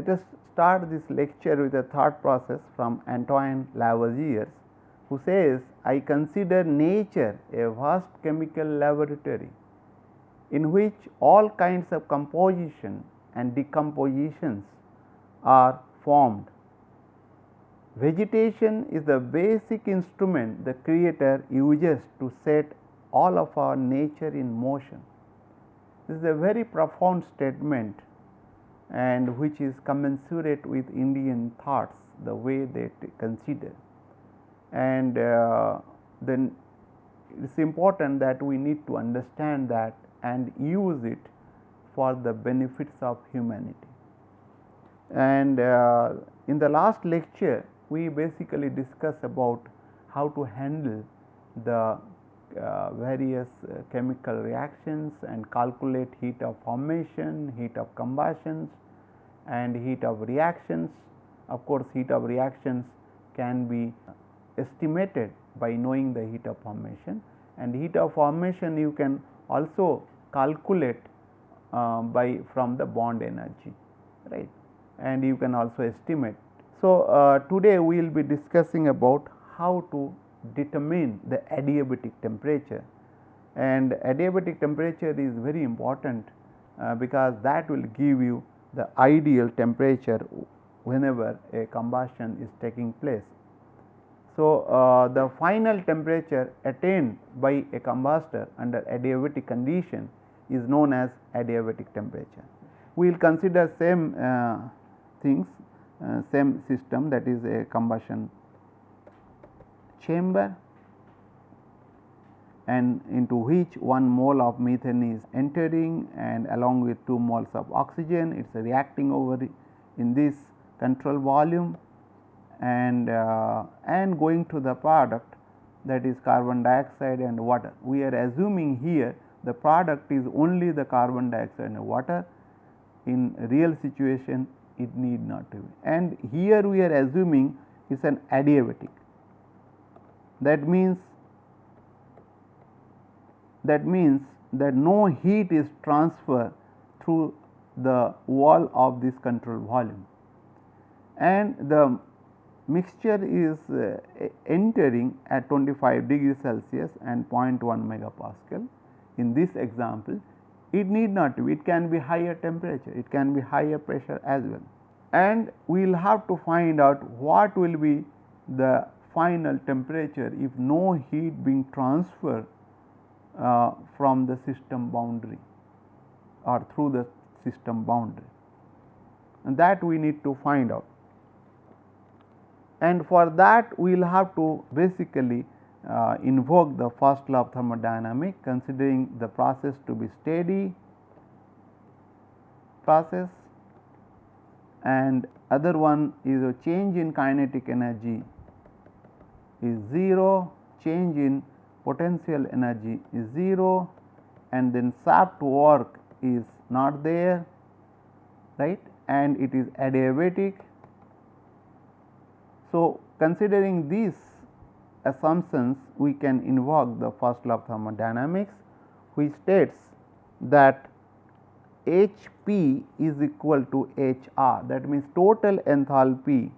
Let us start this lecture with a thought process from Antoine Lavoisier, who says, "I consider nature a vast chemical laboratory in which all kinds of composition and decompositions are formed. Vegetation is the basic instrument the Creator uses to set all of our nature in motion." This is a very profound statement, and which is commensurate with Indian thoughts, the way they consider. And then it is important that we need to understand that and use it for the benefits of humanity. And in the last lecture, we basically discussed about how to handle the various chemical reactions and calculate heat of formation, heat of combustions, and heat of reactions. Of course, heat of reactions can be estimated by knowing the heat of formation, and heat of formation you can also calculate from the bond energy, right, and you can also estimate. So, today we will be discussing about how to determine the adiabatic temperature, and adiabatic temperature is very important because that will give you the ideal temperature whenever a combustion is taking place. So, the final temperature attained by a combustor under adiabatic condition is known as adiabatic temperature. We will consider same things, same system, that is a combustion chamber, and into which 1 mole of methane is entering, and along with 2 moles of oxygen it is reacting over in this control volume, and going to the product, that is carbon dioxide and water. We are assuming here the product is only the carbon dioxide and water. In real situation it need not to be, and here we are assuming it is an adiabatic. That means that no heat is transferred through the wall of this control volume, and the mixture is entering at 25 degrees Celsius and 0.1 megapascal. In this example, it need not be, it can be higher temperature, it can be higher pressure as well, and we will have to find out what will be the final temperature if no heat being transferred from the system boundary or through the system boundary, and that we need to find out. And for that we will have to basically invoke the first law of thermodynamics, considering the process to be steady process, and other one is a change in kinetic energy is 0, change in potential energy is 0, and then shaft work is not there, right, and it is adiabatic. So, considering these assumptions, we can invoke the first law of thermodynamics, which states that H P is equal to H R, that means total enthalpy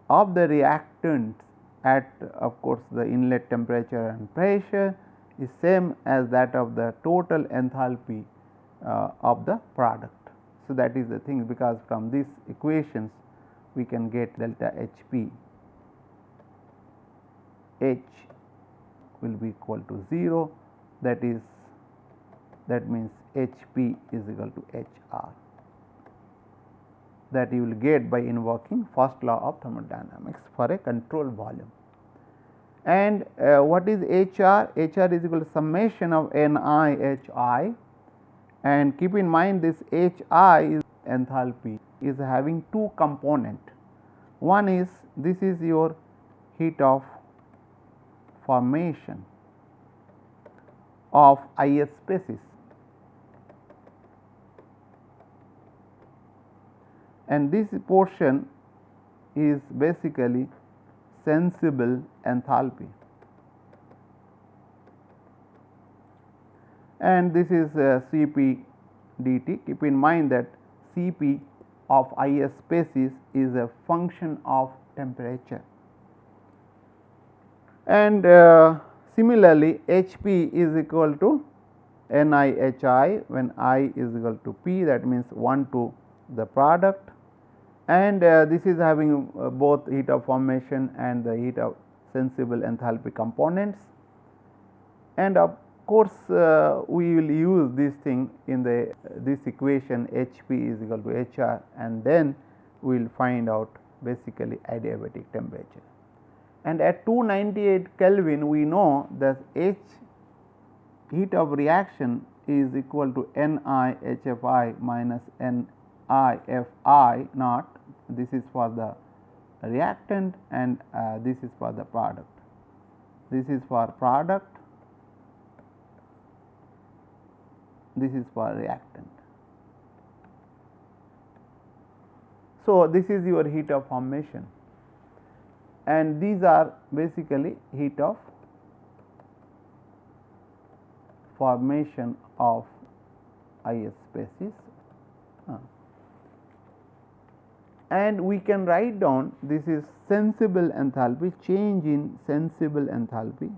of the reactant at, of course, the inlet temperature and pressure is same as that of the total enthalpy of the product. So, that is the thing, because from these equations we can get delta H P. H will be equal to 0, that means H P is equal to H R, that you will get by invoking first law of thermodynamics for a control volume. And what is H R? H R is equal to summation of N I H I, and keep in mind this H I is enthalpy is having two components. One is, this is your heat of formation of ith species, and this portion is basically sensible enthalpy, and this is Cp dt. Keep in mind that Cp of IS species is a function of temperature. And similarly, Hp is equal to NiHi when I is equal to P, that means 1 to the product, and this is having both heat of formation and the heat of sensible enthalpy components. And of course, we will use this thing in the this equation Hp is equal to Hr, and then we will find out basically adiabatic temperature. And at 298 Kelvin, we know that H heat of reaction is equal to NiHFi minus NiFi naught. This is for the reactant, and this is for the product. This is for product, this is for reactant. So, this is your heat of formation, and these are basically heat of formation of IS species. And we can write down this is sensible enthalpy, change in sensible enthalpy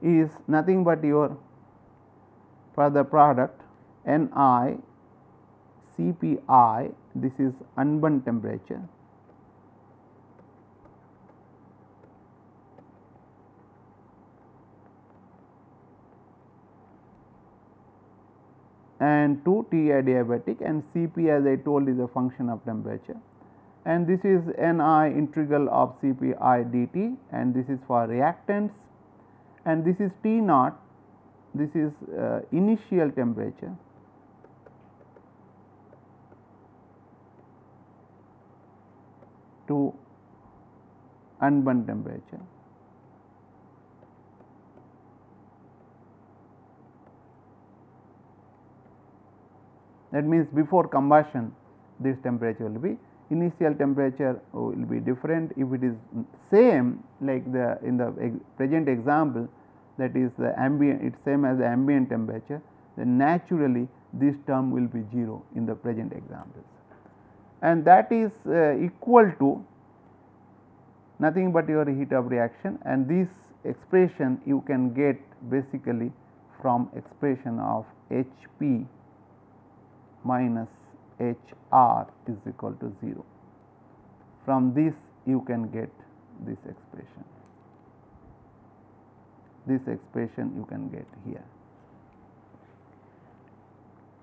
is nothing but your, for the product, Ni Cpi, this is unburnt temperature, and 2 T adiabatic, and Cp as I told is a function of temperature, and this is Ni integral of Cpi dt, and this is for reactants, and this is T naught, this is initial temperature, to unburnt temperature. That means before combustion this temperature will be, initial temperature will be different. If it is same like the in the present example, that is the ambient, it is same as the ambient temperature, then naturally this term will be 0 in the present examples, and that is equal to nothing but your heat of reaction, and this expression you can get basically from expression of Hp minus Hr is equal to 0. From this you can get this expression. This expression you can get here.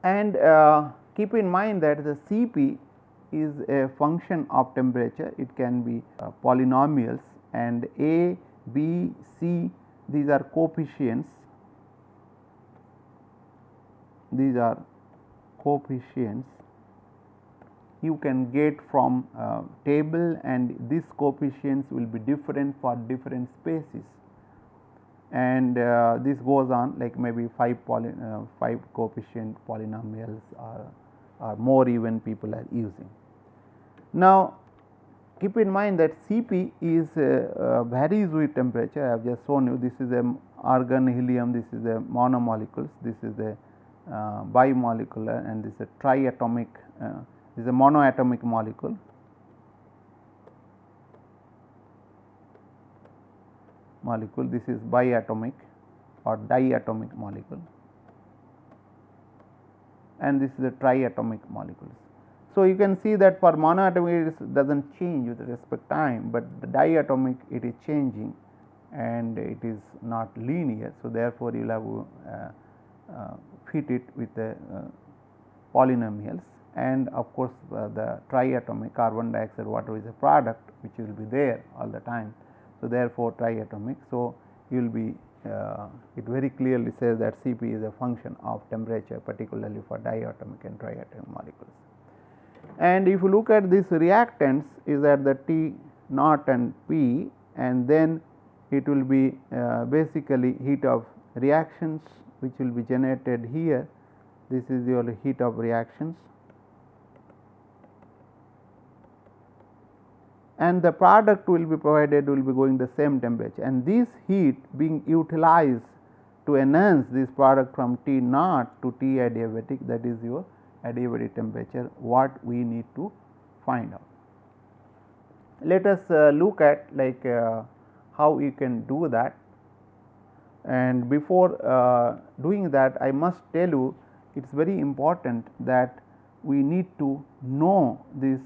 And keep in mind that the Cp is a function of temperature, it can be polynomials, and A, B, C, these are coefficients, these are coefficients you can get from table, and these coefficients will be different for different species, and this goes on like maybe 5 coefficient polynomials or more even people are using. Now, keep in mind that Cp is varies with temperature. I have just shown you, this is a argon, helium, this is a monomolecules, this is a bimolecular, and this is a triatomic, this is a monoatomic molecule. This is biatomic or diatomic molecule, and this is a triatomic molecules. So, you can see that for monoatomic it does not change with respect to time, but the diatomic it is changing and it is not linear. So, therefore, you will have fit it with the polynomials, and of course, the triatomic carbon dioxide whatever is a product which will be there all the time. So, therefore, triatomic. So, you will be it very clearly says that Cp is a function of temperature, particularly for diatomic and triatomic molecules. And if you look at this reactants is at the T naught and P, and then it will be basically heat of reactions which will be generated here. This is your heat of reactions, and the product will be provided will be going the same temperature, and this heat being utilized to enhance this product from T naught to T adiabatic, that is your adiabatic temperature, what we need to find out. Let us look at like how you can do that, and before doing that I must tell you it is very important that we need to know these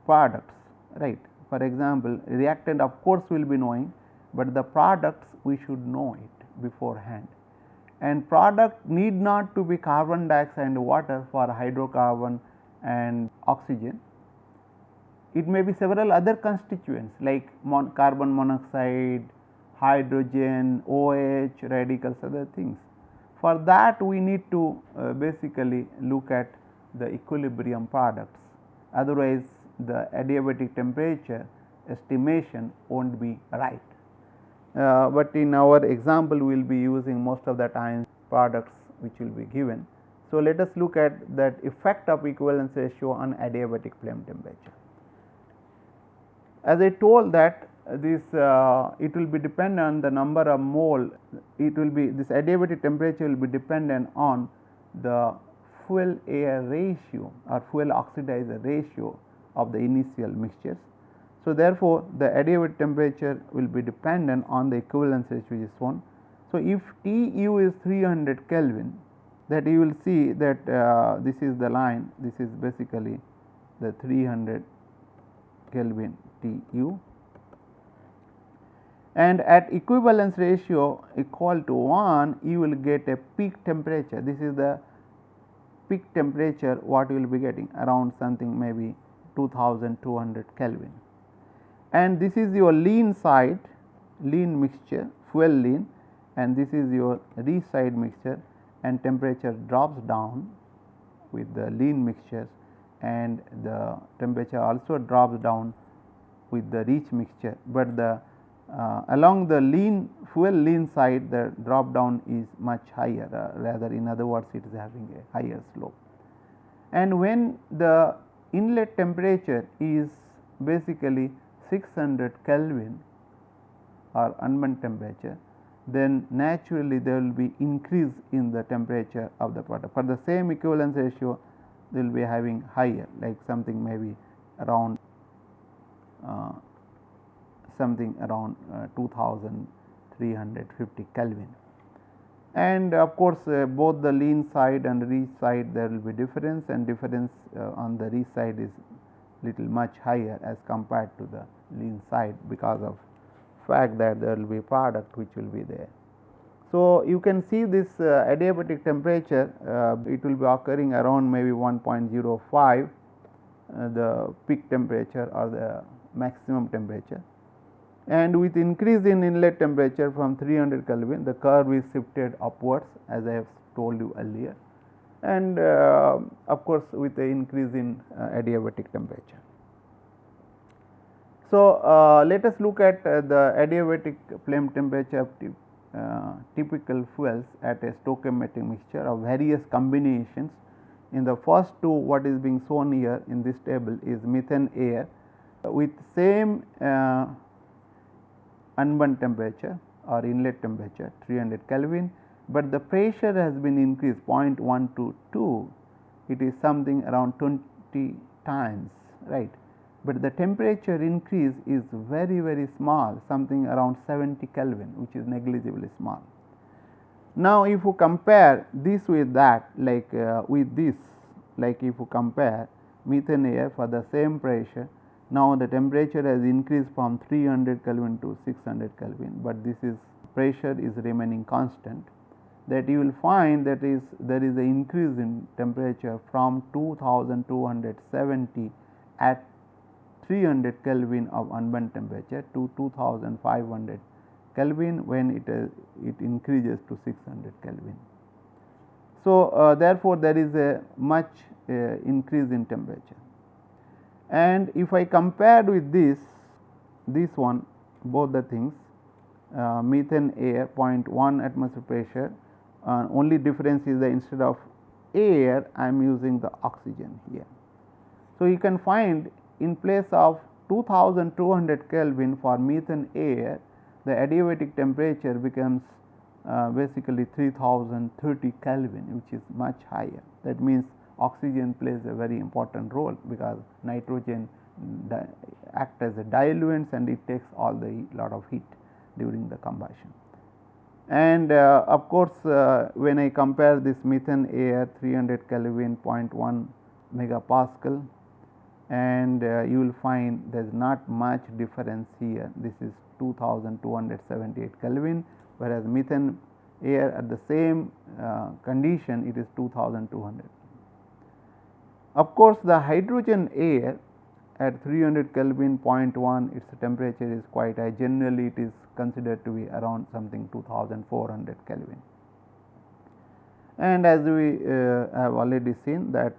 products, right. For example, reactant of course we will be knowing, but the products we should know it beforehand, and product need not to be carbon dioxide and water for hydrocarbon and oxygen. It may be several other constituents like carbon monoxide, hydrogen, OH, radicals, other things. For that we need to basically look at the equilibrium products, otherwise the adiabatic temperature estimation won't be right. But in our example we will be using most of the time products which will be given. So, let us look at that effect of equivalence ratio on adiabatic flame temperature. As I told that this it will be dependent on the number of mole, it will be this adiabatic temperature will be dependent on the fuel air ratio or fuel oxidizer ratio of the initial mixtures. So, therefore, the adiabatic temperature will be dependent on the equivalence ratio which is shown. So, if TU is 300 Kelvin, that you will see that this is the line, this is basically the 300 Kelvin TU, and at equivalence ratio equal to 1 you will get a peak temperature. This is the peak temperature what you will be getting, around something maybe 2200 Kelvin, and this is your lean side, lean mixture, fuel lean, and this is your rich side mixture, and temperature drops down with the lean mixtures, and the temperature also drops down with the rich mixture, but the along the lean fuel lean side the drop down is much higher, rather in other words it is having a higher slope. And when the inlet temperature is basically 600 Kelvin or unburnt temperature, then naturally there will be increase in the temperature of the product. For the same equivalence ratio they will be having higher, like something maybe around 2350 Kelvin. And of course, both the lean side and rich side there will be difference, and difference on the rich side is little much higher as compared to the lean side, because of fact that there will be product which will be there. So, you can see this adiabatic temperature it will be occurring around maybe 1.05 the peak temperature or the maximum temperature, and with increase in inlet temperature from 300 Kelvin the curve is shifted upwards as I have told you earlier, and of course with the increase in adiabatic temperature. So, let us look at the adiabatic flame temperature of typical fuels at a stoichiometric mixture of various combinations. In the first two, what is being shown here in this table is methane air with same unburnt temperature or inlet temperature 300 Kelvin, but the pressure has been increased 0.1 to 2, it is something around 20 times, right, but the temperature increase is very small, something around 70 Kelvin, which is negligibly small. Now, if you compare this with that, like with this, like if you compare methane air for the same pressure, now the temperature has increased from 300 Kelvin to 600 Kelvin, but this is pressure is remaining constant, that you will find that there is an increase in temperature from 2270 at 300 Kelvin of unburnt temperature to 2500 Kelvin when it increases to 600 Kelvin. So, therefore, there is a much increase in temperature. And if I compare with this one, both the things, methane air 0.1 atmosphere pressure, only difference is that instead of air I am using the oxygen here. So, you can find in place of 2200 Kelvin for methane air, the adiabatic temperature becomes basically 3030 Kelvin, which is much higher. That means oxygen plays a very important role, because nitrogen acts as a diluent and it takes all the lot of heat during the combustion. And of course, when I compare this methane air 300 Kelvin 0.1 megapascal, and you will find there is not much difference here. This is 2278 Kelvin, whereas methane air at the same condition it is 2200. Of course, the hydrogen air at 300 Kelvin 0.1, its temperature is quite high. Generally, it is considered to be around something 2400 Kelvin. And as we have already seen that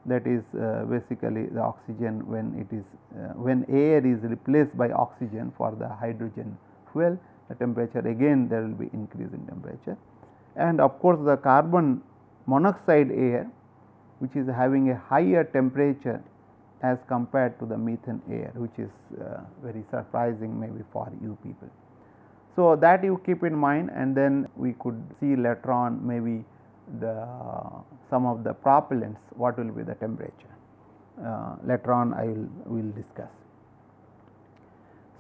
that is basically the oxygen when it is when air is replaced by oxygen for the hydrogen fuel, the temperature again there will be increase in temperature. And of course, the carbon monoxide air, which is having a higher temperature as compared to the methane air, which is very surprising maybe for you people. So, that you keep in mind, and then we could see later on maybe some of the propellants, what will be the temperature. Later on I will discuss.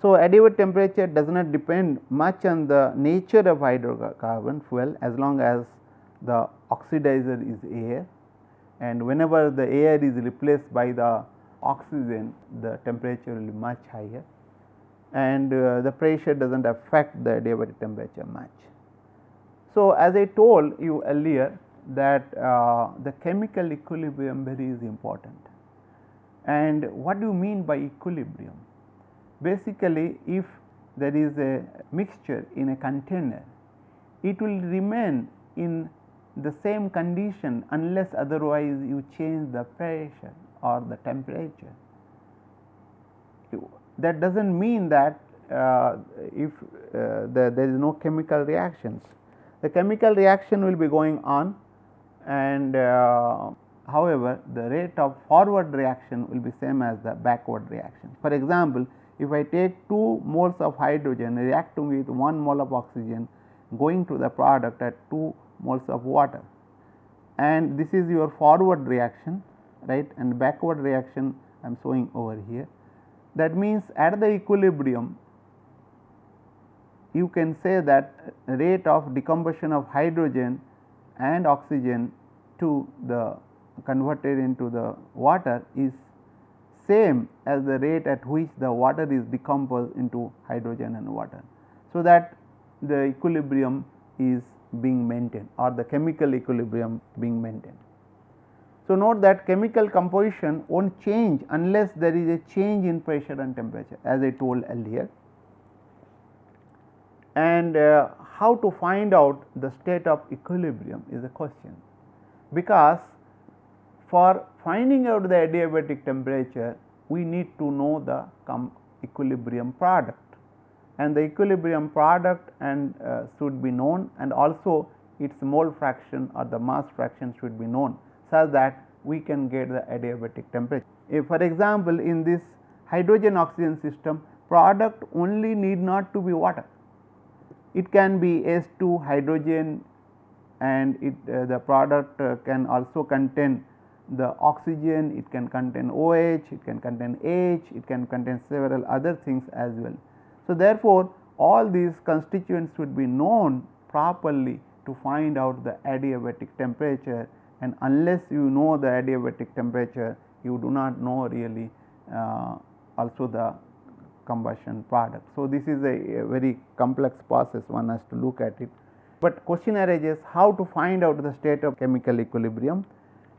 So, adiabatic temperature does not depend much on the nature of hydrocarbon fuel, as long as the oxidizer is air, and whenever the air is replaced by the oxygen, the temperature will be much higher, and the pressure does not affect the adiabatic temperature much. So, as I told you earlier that the chemical equilibrium very is important. And what do you mean by equilibrium? Basically, if there is a mixture in a container, it will remain in the same condition unless otherwise you change the pressure or the temperature. That does not mean that if there is no chemical reactions. The chemical reaction will be going on, and however, the rate of forward reaction will be same as the backward reaction. For example, if I take 2 moles of hydrogen reacting with 1 mole of oxygen going to the product at 2 moles of water, and this is your forward reaction, right, and backward reaction I am showing over here. That means at the equilibrium you can say that rate of decomposition of hydrogen and oxygen to the converted into the water is same as the rate at which the water is decomposed into hydrogen and water. So, that the equilibrium is being maintained, or the chemical equilibrium being maintained. So, note that chemical composition will not change unless there is a change in pressure and temperature, as I told earlier. And how to find out the state of equilibrium is a question, because for finding out the adiabatic temperature we need to know the equilibrium product, and the equilibrium product and should be known, and also its mole fraction or the mass fraction should be known, such that we can get the adiabatic temperature. If for example, in this hydrogen oxygen system, product only need not to be water. It can be S2 hydrogen, and the product can also contain the oxygen, it can contain OH, it can contain H, it can contain several other things as well. So, therefore, all these constituents should be known properly to find out the adiabatic temperature, and unless you know the adiabatic temperature, you do not know really also the combustion product. So, this is a very complex process, one has to look at it, but question arises how to find out the state of chemical equilibrium,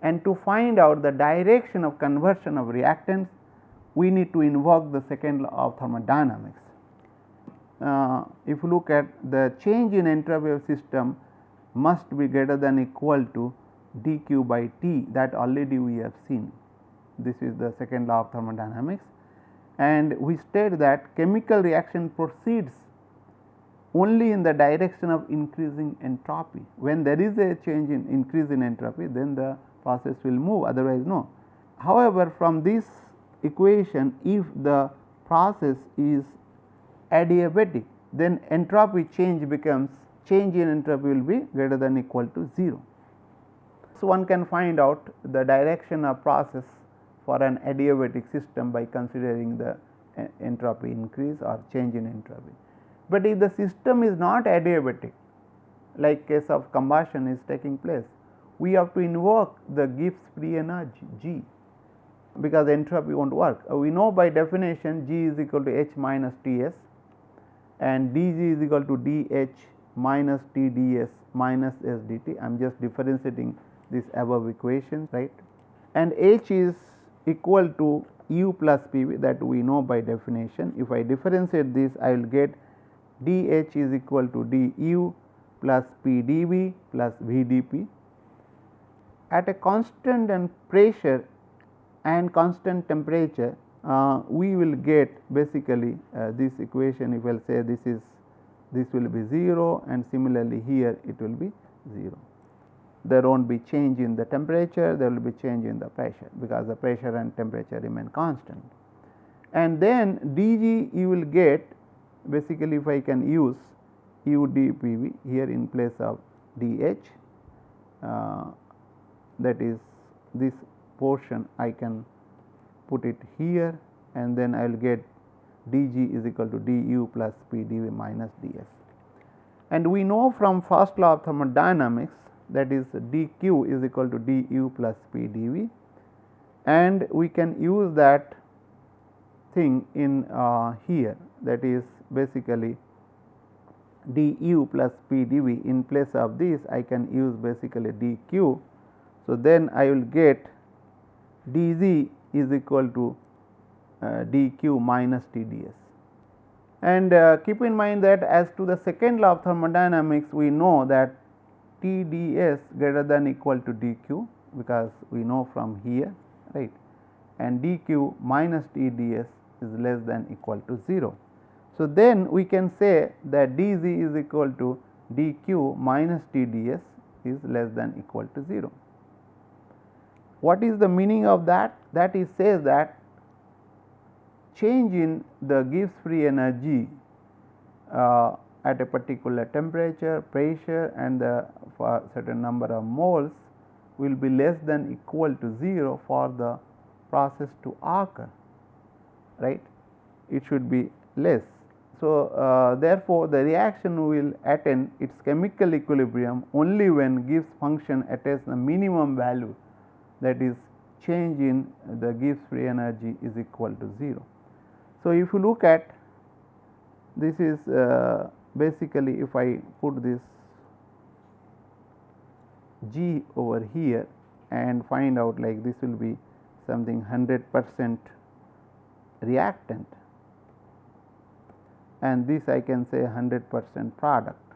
and to find out the direction of conversion of reactants we need to invoke the second law of thermodynamics. If you look at the change in entropy of system must be greater than or equal to dq by T, that already we have seen. This is the second law of thermodynamics, and we state that chemical reaction proceeds only in the direction of increasing entropy. When there is a change in increase in entropy, then the process will move, otherwise no. However, from this equation, if the process is adiabatic, then entropy change becomes change in entropy will be greater than equal to 0. So, one can find out the direction of process for an adiabatic system by considering the entropy increase or change in entropy. But if the system is not adiabatic, like case of combustion is taking place, we have to invoke the Gibbs free energy G, because entropy won't work. We know by definition G is equal to H minus Ts and dG is equal to dH minus Tds minus SdT. I am just differentiating this above equation, right, and H is equal to U plus PV, that we know by definition. If I differentiate this, I will get dH is equal to du plus PdV plus VdP. At a constant and pressure and constant temperature, we will get basically this equation. If I will say this will be 0, and similarly here it will be 0. There won't be change in the temperature, there will be change in the pressure, because the pressure and temperature remain constant. And then dG you will get basically, if I can use U dPV here in place of dH, that is this portion I can put it here, and then I will get dG is equal to du plus PdV minus ds. And we know from first law of thermodynamics, that is dq is equal to du plus PdV, and we can use that thing in here, that is basically du plus PdV. In place of this I can use basically dq. So, then I will get dz is equal to dq minus Tds. And keep in mind that as to the second law of thermodynamics, we know that Tds greater than equal to dq, because we know from here, right, and dq minus Tds is less than equal to 0. So, then we can say that dz is equal to dq minus Tds is less than equal to 0. What is the meaning of that? That is says that change in the Gibbs free energy at a particular temperature, pressure, and for certain number of moles will be less than equal to 0 for the process to occur, right. It should be less. So, therefore, the reaction will attain its chemical equilibrium only when Gibbs function attains the minimum value, that is change in the Gibbs free energy is equal to 0. So, if you look at this is basically, if I put this G over here and find out, like this will be something 100% reactant, and this I can say 100% product,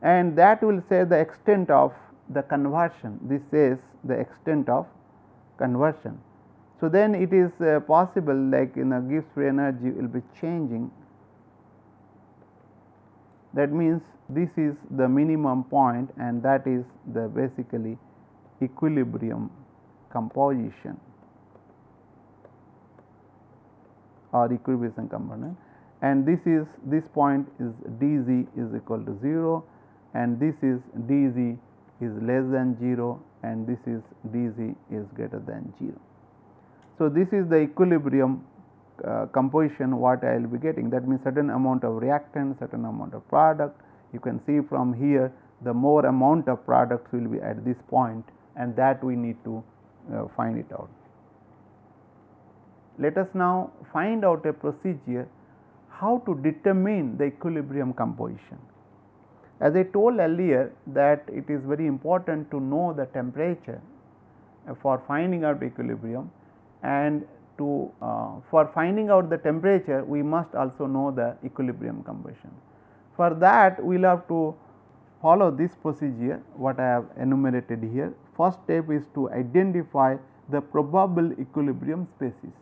and that will say the extent of the conversion. This says the extent of conversion. So, then it is possible, like in a Gibbs free energy will be changing, that means this is the minimum point, and that is the basically equilibrium composition or equilibrium component, and this point is dz is equal to 0, and this is dz is less than 0, and this is dz is greater than 0. So, this is the equilibrium composition what I will be getting. That means certain amount of reactant, certain amount of product. You can see from here the more amount of products will be at this point, and that we need to find it out. Let us now find out a procedure how to determine the equilibrium composition. As I told earlier that it is very important to know the temperature for finding out equilibrium, and to for finding out the temperature we must also know the equilibrium composition. For that we will have to follow this procedure what I have enumerated here. First step is to identify the probable equilibrium species.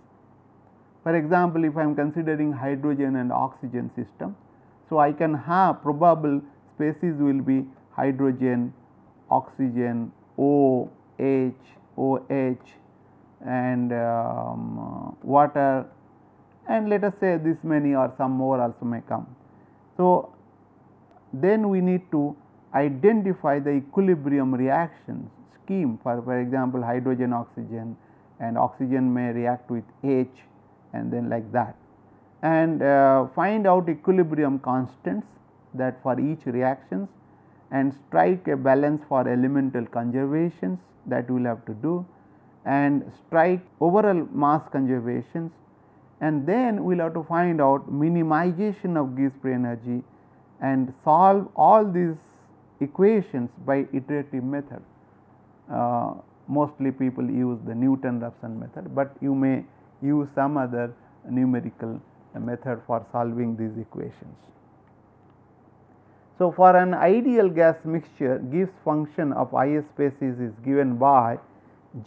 For example, if I am considering hydrogen and oxygen system, so I can have probable species will be hydrogen, oxygen, O, H, OH, and water, and let us say this many or some more also may come. So, then we need to identify the equilibrium reaction scheme for example, hydrogen oxygen, and oxygen may react with H and then like that, and find out equilibrium constants that for each reactions, and strike a balance for elemental conservations that we will have to do, and strike overall mass conservations, and then we will have to find out minimization of Gibbs free energy and solve all these equations by iterative method. Mostly people use the Newton-Raphson method, but you may use some other numerical method for solving these equations. So, for an ideal gas mixture, Gibbs function of Is species is given by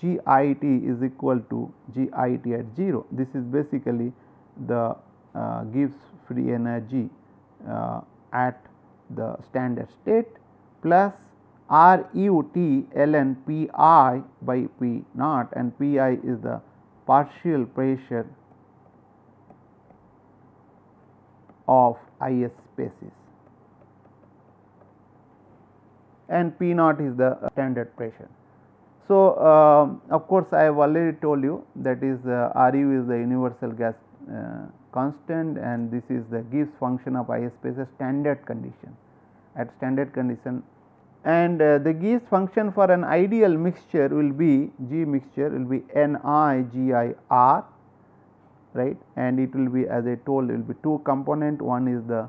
GIT is equal to GIT at 0. This is basically the Gibbs free energy at the standard state plus RUT ln Pi by P naught, and Pi is the partial pressure of Is species, and P naught is the standard pressure. So, of course, I have already told you that is Ru is the universal gas constant, and this is the Gibbs function of Is species standard condition at standard condition, and the Gibbs function for an ideal mixture will be G mixture will be NiGiR, right, and it will be, as I told, it will be two component. One is the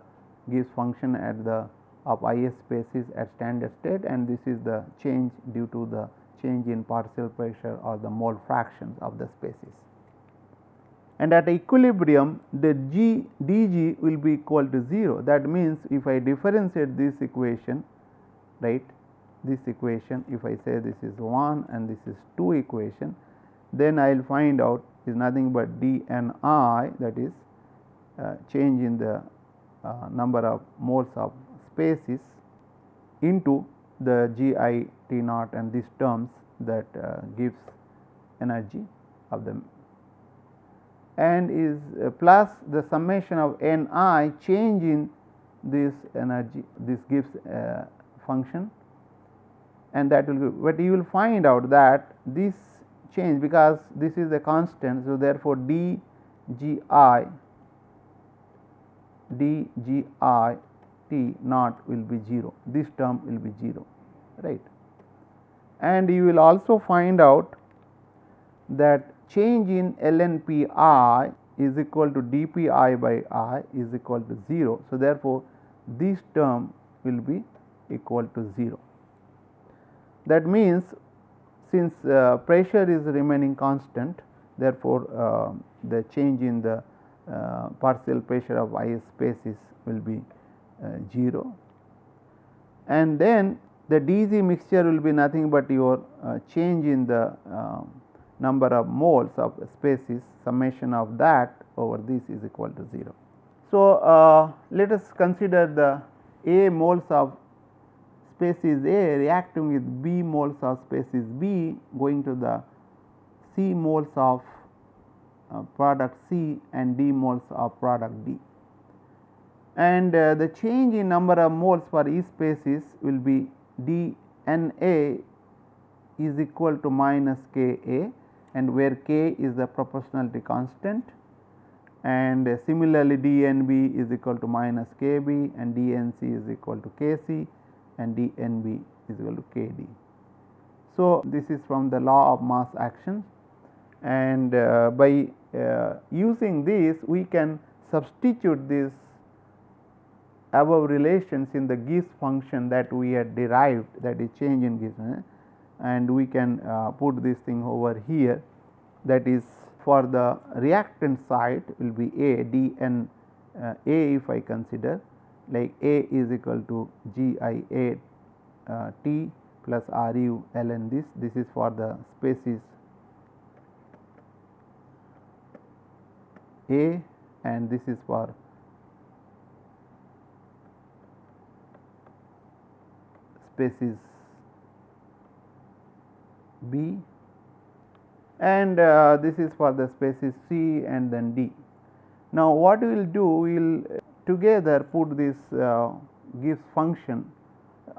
Gibbs function at the of Is species at standard state, and this is the change due to the change in partial pressure or the mole fractions of the species. And at equilibrium, the dg will be equal to 0. That means, if I differentiate this equation, right, this equation, if I say this is 1 and this is 2 equation, then I will find out is nothing but dNi, that is change in the number of moles of species into the GIT naught and these terms that gives energy of them, and is plus the summation of Ni change in this energy, this gives function, and that will be, but you will find out that this change, because this is a constant. So, therefore, dgi T naught will be 0, this term will be 0, right. And you will also find out that change in ln Pi is equal to dPi by I is equal to 0. So, therefore, this term will be equal to 0. That means, since pressure is remaining constant, therefore, the change in the partial pressure of Is species will be 0, and then the dg mixture will be nothing but your change in the number of moles of species, summation of that over this is equal to 0. So, let us consider the A moles of species A reacting with B moles of species B going to the C moles of product C and D moles of product D, and the change in number of moles for each species will be dNA is equal to minus Ka, and where K is the proportionality constant, and similarly dNB is equal to minus Kb, and dNc is equal to Kc, and dNb is equal to Kd. So, this is from the law of mass action, and by using this we can substitute this above relations in the Gibbs function that we had derived, that is change in Gibbs, and we can put this thing over here, that is for the reactant side will be A dN A, if I consider like A is equal to GIA T plus RU ln this is for the species A, and this is for species B, and this is for the species C and then D. Now, what we will do, we will together put this Gibbs function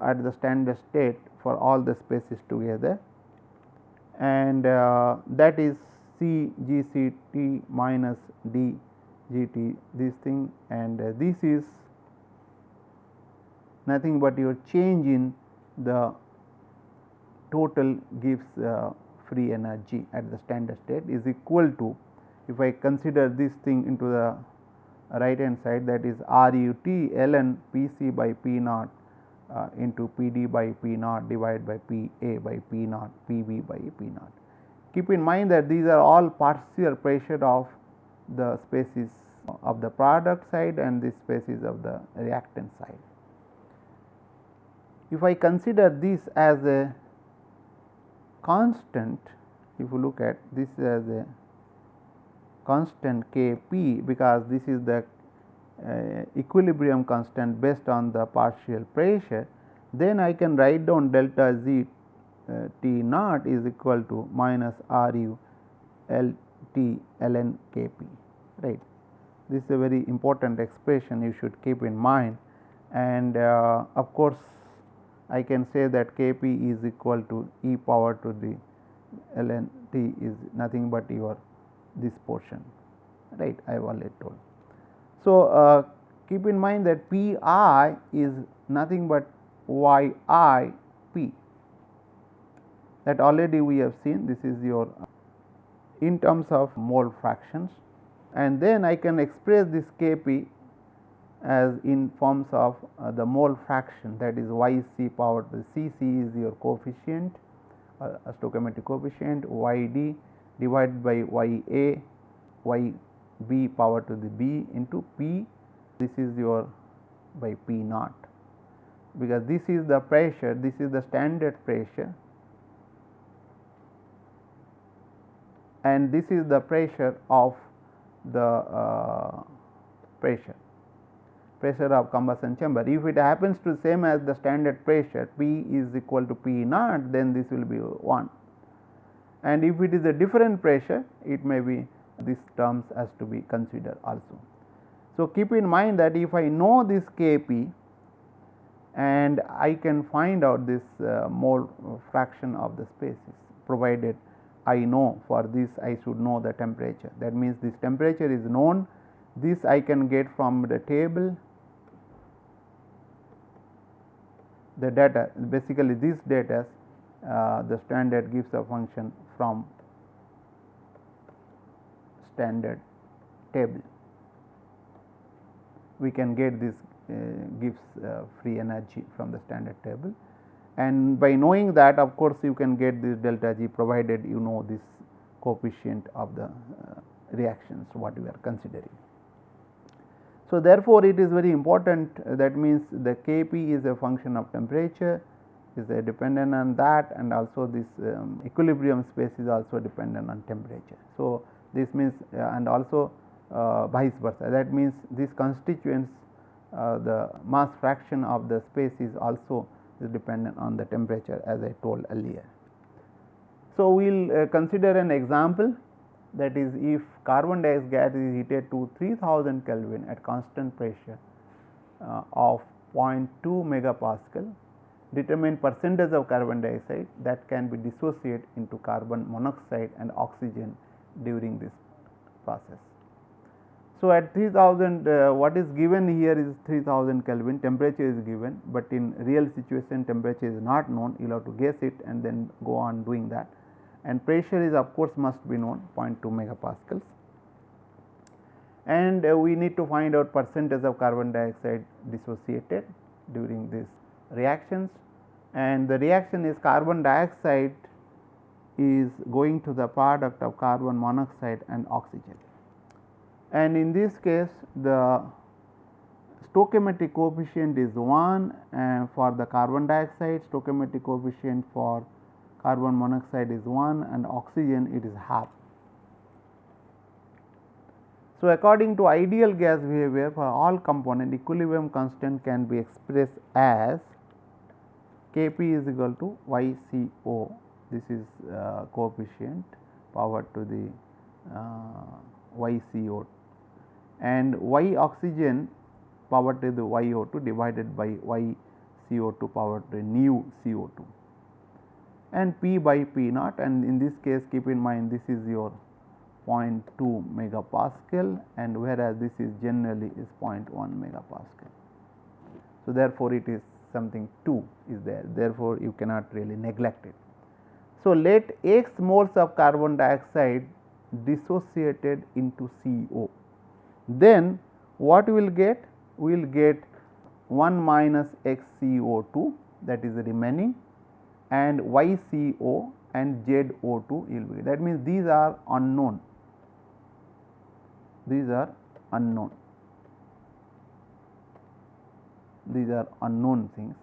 at the standard state for all the spaces together, and that is C G C T minus D G T, this thing, and this is nothing but your change in the total Gibbs free energy at the standard state is equal to, if I consider this thing into the right hand side, that is RUT ln PC by P naught into PD by P naught divided by PA by P naught, PB by P naught. Keep in mind that these are all partial pressure of the species of the product side and the species of the reactant side. If I consider this as a constant, if you look at this as a constant Kp, because this is the equilibrium constant based on the partial pressure, then I can write down delta Z T naught is equal to minus RU L T ln Kp, right. This is a very important expression you should keep in mind, and of course I can say that Kp is equal to e power to the ln T is nothing but your this portion, right, I have already told. So, keep in mind that Pi is nothing but Yi P, that already we have seen. This is your in terms of mole fractions, and then I can express this Kp as in forms of the mole fraction, that is Yc power to the Cc is your coefficient, stoichiometric coefficient, Yd divided by Ya, Yb power to the b into P, this is your by P naught, because this is the pressure, this is the standard pressure, and this is the pressure of the pressure of combustion chamber. If it happens to same as the standard pressure, P is equal to P naught, then this will be 1, and if it is a different pressure, it may be these terms has to be considered also. So, keep in mind that if I know this Kp and I can find out this mole fraction of the species, provided I know for this I should know the temperature, that means this temperature is known, this I can get from the table, the data, basically this data the standard gives a function from standard table. We can get this gives free energy from the standard table, and by knowing that, of course, you can get this delta G, provided you know this coefficient of the reactions what we are considering. So, therefore, it is very important, that means the Kp is a function of temperature, is dependent on that, and also this equilibrium space is also dependent on temperature. So, this means and also vice versa, that means these constituents the mass fraction of the space is also is dependent on the temperature, as I told earlier. So, we will consider an example, that is, if carbon dioxide gas is heated to 3000 Kelvin at constant pressure of 0.2 megapascal, determine percentage of carbon dioxide that can be dissociated into carbon monoxide and oxygen during this process. So, at 3000 what is given here is 3000 Kelvin, temperature is given, but in real situation temperature is not known, you will have to guess it and then go on doing that, and pressure is of course must be known 0.2 megapascals, and we need to find out percentage of carbon dioxide dissociated during these reactions, and the reaction is carbon dioxide is going to the product of carbon monoxide and oxygen, and in this case the stoichiometric coefficient is 1 for the carbon dioxide, stoichiometric coefficient for carbon monoxide is 1, and oxygen it is half. So, according to ideal gas behavior for all component, equilibrium constant can be expressed as Kp is equal to Yco, this is coefficient power to the Yco, and Y oxygen power to the YO2 divided by YCO2 power to nu CO2, and P by P naught, and in this case keep in mind this is your 0.2 megapascal, and whereas this is generally is 0.1 megapascal. So, therefore, it is something 2 is there, therefore, you cannot really neglect it. So, let x moles of carbon dioxide dissociated into CO, then what we will get? We will get 1 minus x CO2, that is the remaining, and YCO and ZO2 will be, that means these are unknown, these are unknown, these are unknown things,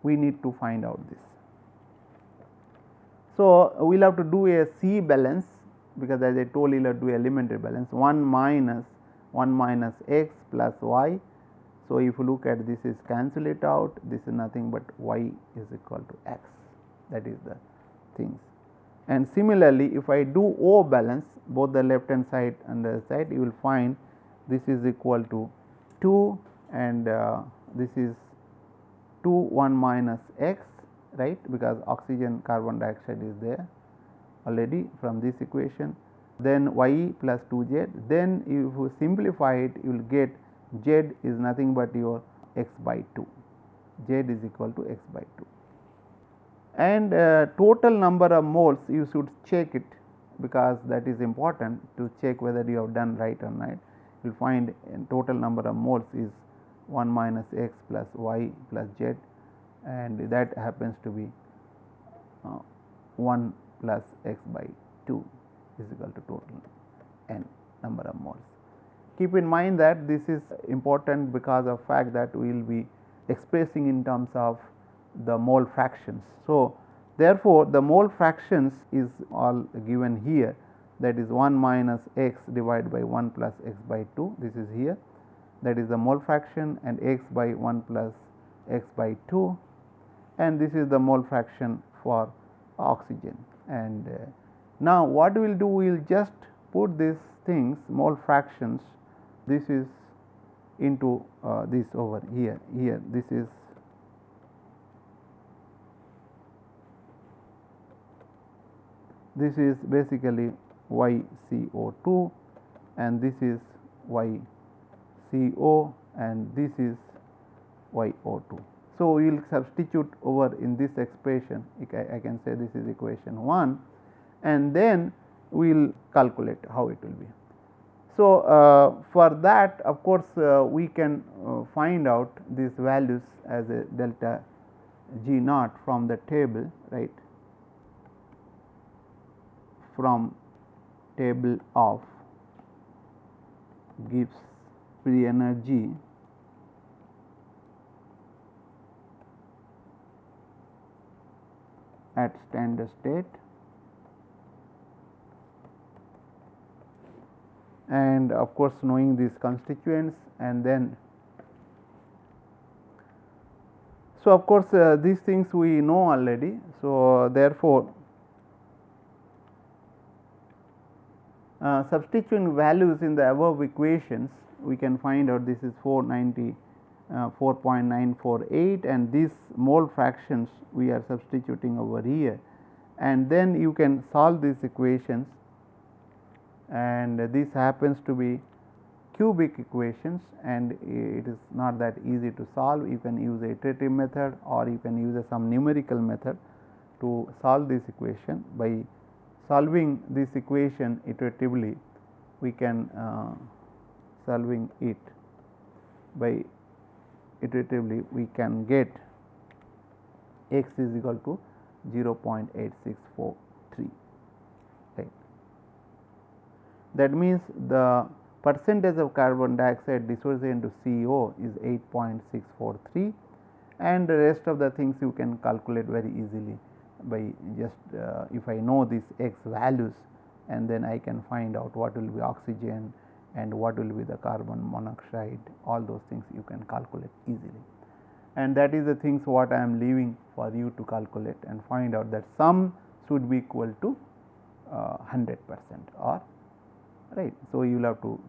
we need to find out this. So, we will have to do a C balance, because as I told you, we will have to do elementary balance 1 minus x plus y. So, if you look at this is cancel it out, this is nothing but y is equal to x, that is the things. And similarly, if I do O balance both the left hand side and the side, you will find this is equal to 2 and this is 2 1 minus x, right, because oxygen carbon dioxide is there already from this equation, then y plus 2z, then if you simplify it you will get z is nothing but your x by 2, z is equal to x by 2. And total number of moles you should check it, because that is important to check whether you have done right or not. You will find total number of moles is 1 minus x plus y plus z, and that happens to be 1 plus x by 2 is equal to total n number of moles. Keep in mind that this is important because of fact that we will be expressing in terms of the mole fractions. So, therefore, the mole fractions is all given here, that is 1 minus x divided by 1 plus x by 2, this is here, that is the mole fraction, and x by 1 plus x by 2, and this is the mole fraction for oxygen. And now what we will do, we will just put these things mole fractions, this is into this over here, this is basically YCO2 and this is YCO and this is YO2. So, we will substitute over in this expression, I can say this is equation 1, and then we will calculate how it will be. So, for that of course, we can find out these values as a delta G naught from the table, right, from table of Gibbs free energy at standard state, and of course, knowing these constituents, and then so of course, these things we know already. So, therefore, substituting values in the above equations, we can find out this is 4.948 and these mole fractions we are substituting over here, and then you can solve these equations, and this happens to be cubic equations, and it is not that easy to solve. You can use a iterative method or you can use some numerical method to solve this equation. By solving this equation iteratively, we can solving it by iteratively we can get x is equal to 0.8643, right. That means the percentage of carbon dioxide dissociated into CO is 8.643, and the rest of the things you can calculate very easily by just if I know these x values, and then I can find out what will be oxygen and what will be the carbon monoxide, all those things you can calculate easily. And that is the things what I am leaving for you to calculate and find out that sum should be equal to 100% or right. So, you will have to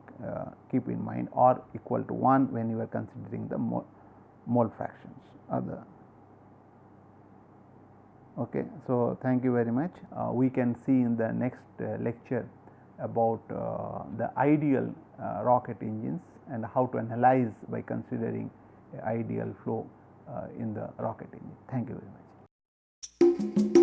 keep in mind, or equal to 1 when you are considering the mole fractions or the. Okay. So, thank you very much. We can see in the next lecture about the ideal rocket engines and how to analyze by considering ideal flow in the rocket engine. Thank you very much.